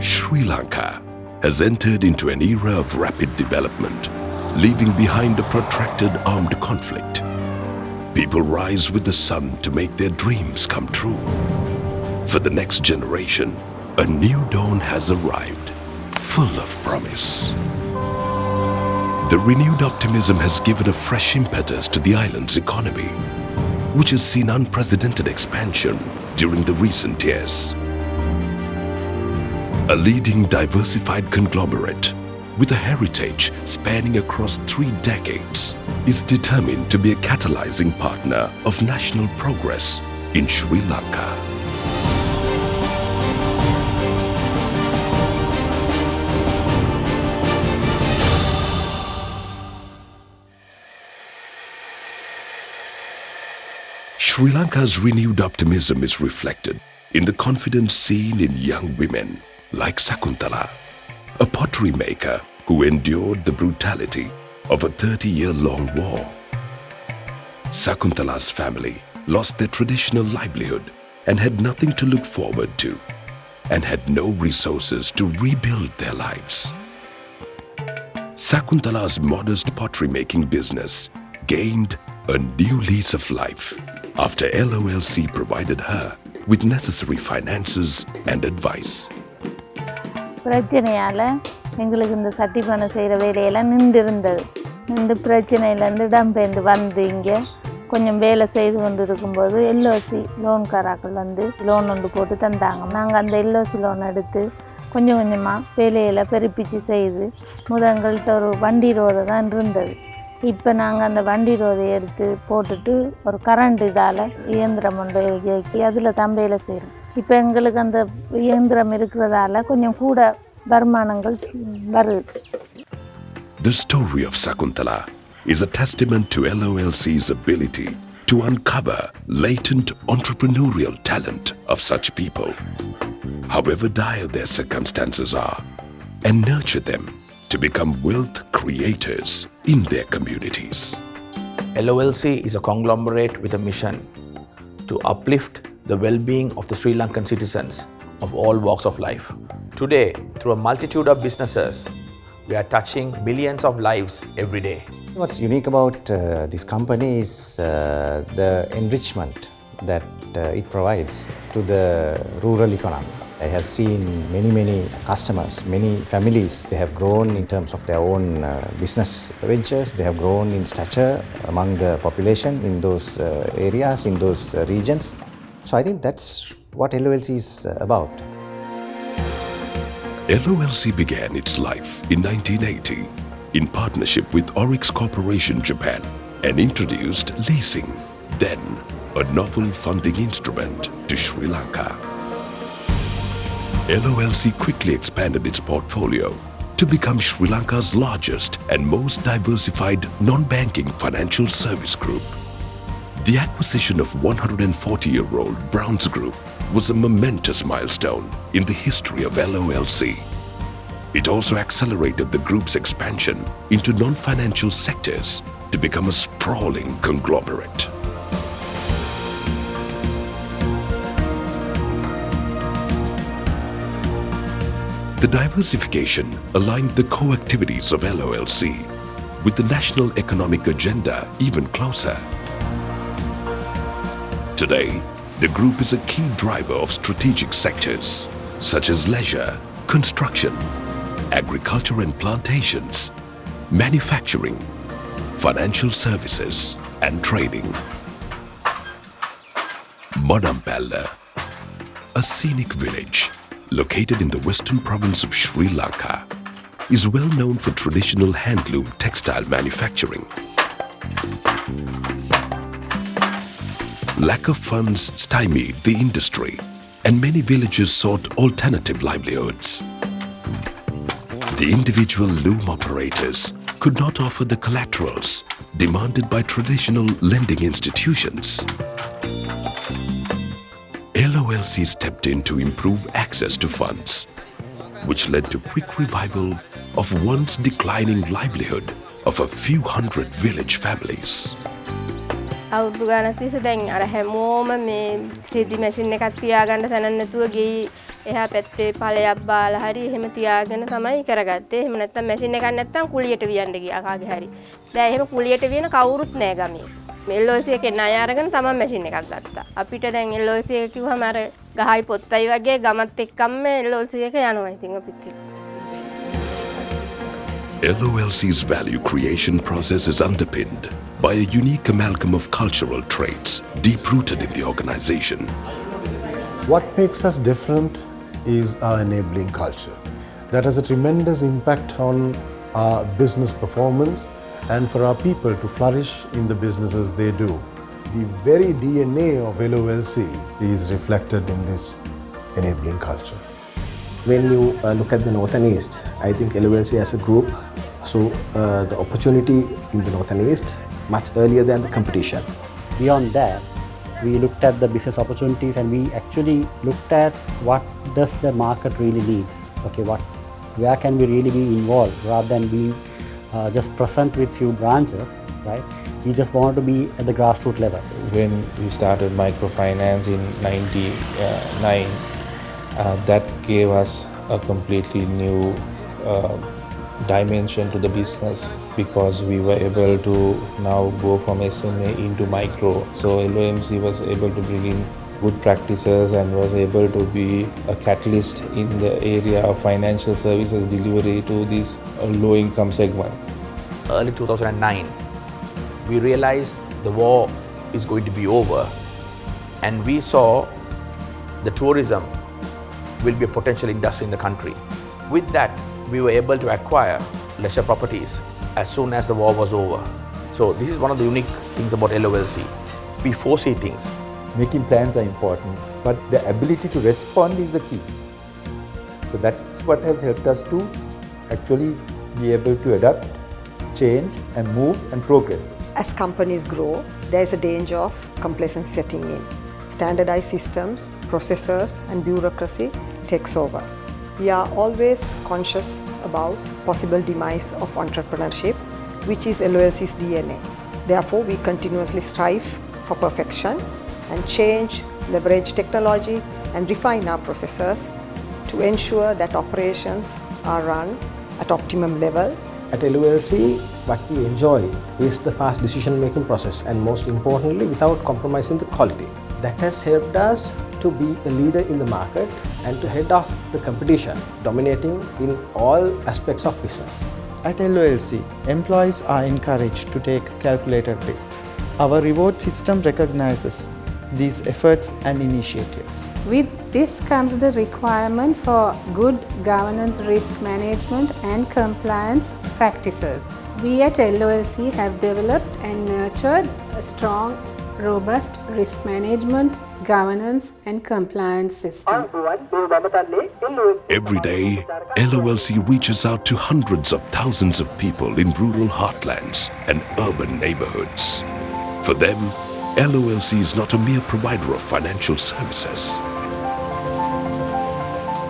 Sri Lanka has entered into an era of rapid development, leaving behind a protracted armed conflict. People rise with the sun to make their dreams come true. For the next generation, a new dawn has arrived, full of promise. The renewed optimism has given a fresh impetus to the island's economy, which has seen unprecedented expansion during the recent years. A leading diversified conglomerate with a heritage spanning across 3 decades is determined to be a catalyzing partner of national progress in Sri Lanka. Sri Lanka's renewed optimism is reflected in the confidence seen in young women like Sakuntala, a pottery maker who endured the brutality of a 30-year-long war. Sakuntala's family lost their traditional livelihood and had nothing to look forward to, and had no resources to rebuild their lives. Sakuntala's modest pottery-making business gained a new lease of life after LOLC provided her with necessary finances and advice. பிரச்சனையால் எங்களுக்கு இந்த சட்டி பானை செய்கிற வேலையெல்லாம் நின்றுருந்தது. இந்த பிரச்சனையிலேருந்து இடம்பெயர்ந்து வந்து இங்கே கொஞ்சம் வேலை செய்து கொண்டு இருக்கும்போது எல்ஓசி லோன்காராக்கள் வந்து லோன் ஒன்று போட்டு தந்தாங்க. நாங்கள் அந்த எல்ஓசி லோன் எடுத்து கொஞ்சம் கொஞ்சமாக வேலையில் பெருப்பிச்சு செய்து முதல்கள்கிட்ட ஒரு வண்டி ரோதை தான் இருந்தது. இப்போ நாங்கள் அந்த வண்டி ரோதையை எடுத்து போட்டுட்டு ஒரு கரண்ட் இதால் இயந்திரம் ஒன்று இயக்கி அதில் தான் வேலை செய்கிறோம். இப்போ எங்களுக்கு அந்த இயந்திரம் இருக்கிறதால கொஞ்சம் கூட வருமானங்கள் வருது. The story of Sakuntala is a testament to LOLC's ability to uncover latent entrepreneurial talent of such people, however dire their circumstances are, and nurture them to become wealth creators in their communities. LOLC is a conglomerate with a mission to uplift the well-being of the Sri Lankan citizens of all walks of life. Today, through a multitude of businesses, we are touching millions of lives every day. What's unique about this company is the enrichment that it provides to the rural economy. I have seen many customers, many families. They have grown in terms of their own business ventures. They have grown in stature among the population in those areas, in those regions. So I think that's what LOLC is about. LOLC began its life in 1980 in partnership with Oryx Corporation Japan and introduced leasing, then a novel funding instrument to Sri Lanka. LOLC quickly expanded its portfolio to become Sri Lanka's largest and most diversified non-banking financial service group. The acquisition of 140-year-old Browns Group was a momentous milestone in the history of LOLC. It also accelerated the group's expansion into non-financial sectors to become a sprawling conglomerate. The diversification aligned the core activities of LOLC with the national economic agenda even closer. Today, the group is a key driver of strategic sectors such as leisure, construction, agriculture and plantations, manufacturing, financial services and trading. Monampalla, a scenic village located in the western province of Sri Lanka, is well known for traditional handloom textile manufacturing. Lack of funds stymied the industry, and many villagers sought alternative livelihoods. The individual loom operators could not offer the collaterals demanded by traditional lending institutions. LOLC stepped in to improve access to funds, which led to quick revival of once declining livelihood of a few hundred village families. අවුරුදු ගානක් තිස්සේ දැන් අර හැමෝම මේ තෙදි machine එකක් තියාගන්න තැනක් නැතුව ගේ එහා පැත්තේ ඵලයක් බාලා හරි එහෙම තියාගෙන තමයි කරගත්තේ. එහෙම නැත්නම් මැෂින් එකක් නැත්නම් කුලියට වියන්න ගියා කාගේ හරි. දැන් එහෙම කුලියට වියන කවුරුත් නැහැ ගමේ. LOLC එකේ ණය අරගෙන තමයි මැෂින් එකක් ගත්තා. අපිට දැන් LOLC එක කිව්වම අර ගහයි පොත්තයි වගේ ගමත් එක්කම LOLC එක යනවා ඉතින් අපිට. LOLC's value creation process is underpinned by a unique amalgam of cultural traits deep-rooted in the organization. What makes us different is our enabling culture. That has a tremendous impact on our business performance and for our people to flourish in the businesses they do. The very DNA of LOLC is reflected in this enabling culture. When you look at the North and East, I think LOLC as a group saw the opportunity in the North and East much earlier than the competition. Beyond that, we looked at the business opportunities and we actually looked at what does the market really needs. Okay, where can we really be involved rather than being just present with few branches, right? We just want to be at the grassroots level. When we started microfinance in 99, that gave us a completely new dimension to the business because we were able to now go from SMA into micro. So LOMC was able to bring in good practices and was able to be a catalyst in the area of financial services delivery to this low income segment. Early 2009, we realized the war is going to be over and we saw the tourism will be a potential industry in the country. With that, we were able to acquire leisure properties as soon as the war was over. So this is one of the unique things about LOLC. We foresee things. Making plans are important, but the ability to respond is the key. So that's what has helped us to actually be able to adapt, change and move and progress. As companies grow, there is a danger of complacency setting in. Standardized systems, processes and bureaucracy takes over. We are always conscious about possible demise of entrepreneurship, which is LOLC's DNA. Therefore, we continuously strive for perfection and change, leverage technology and refine our processes to ensure that operations are run at optimum level. At LOLC, what we enjoy is the fast decision-making process and most importantly, without compromising the quality. That has helped us to be a leader in the market and to head off the competition, dominating in all aspects of business. At LOLC, employees are encouraged to take calculated risks. Our reward system recognizes these efforts and initiatives. With this comes the requirement for good governance, risk management and compliance practices. We at LOLC have developed and nurtured a strong, robust risk management, governance and compliance system. Every day, LOLC reaches out to hundreds of thousands of people in rural heartlands and urban neighborhoods. For them, LOLC is not a mere provider of financial services.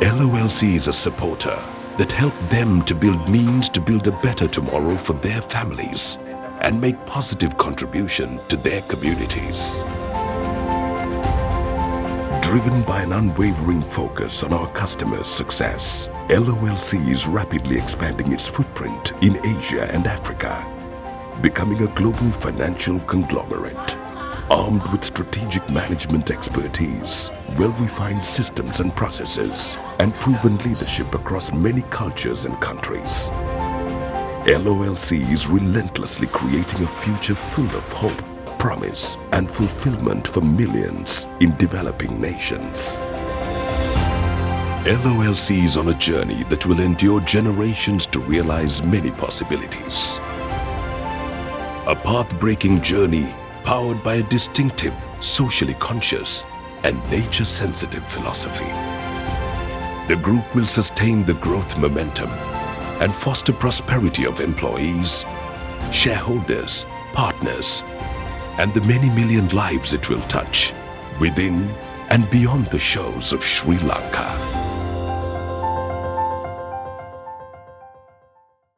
LOLC is a supporter that helps them to build means to build a better tomorrow for their families and make positive contribution to their communities. Driven by an unwavering focus on our customers' success, LOLC is rapidly expanding its footprint in Asia and Africa, becoming a global financial conglomerate. Armed with strategic management expertise, well-refined systems and processes, and proven leadership across many cultures and countries, LOLC is relentlessly creating a future full of hope, promise, and fulfillment for millions in developing nations. LOLC is on a journey that will endure generations to realize many possibilities. A path-breaking journey powered by a distinctive, socially conscious, and nature-sensitive philosophy. The group will sustain the growth momentum and foster prosperity of employees, shareholders, partners, and the many million lives it will touch within and beyond the shores of Sri Lanka.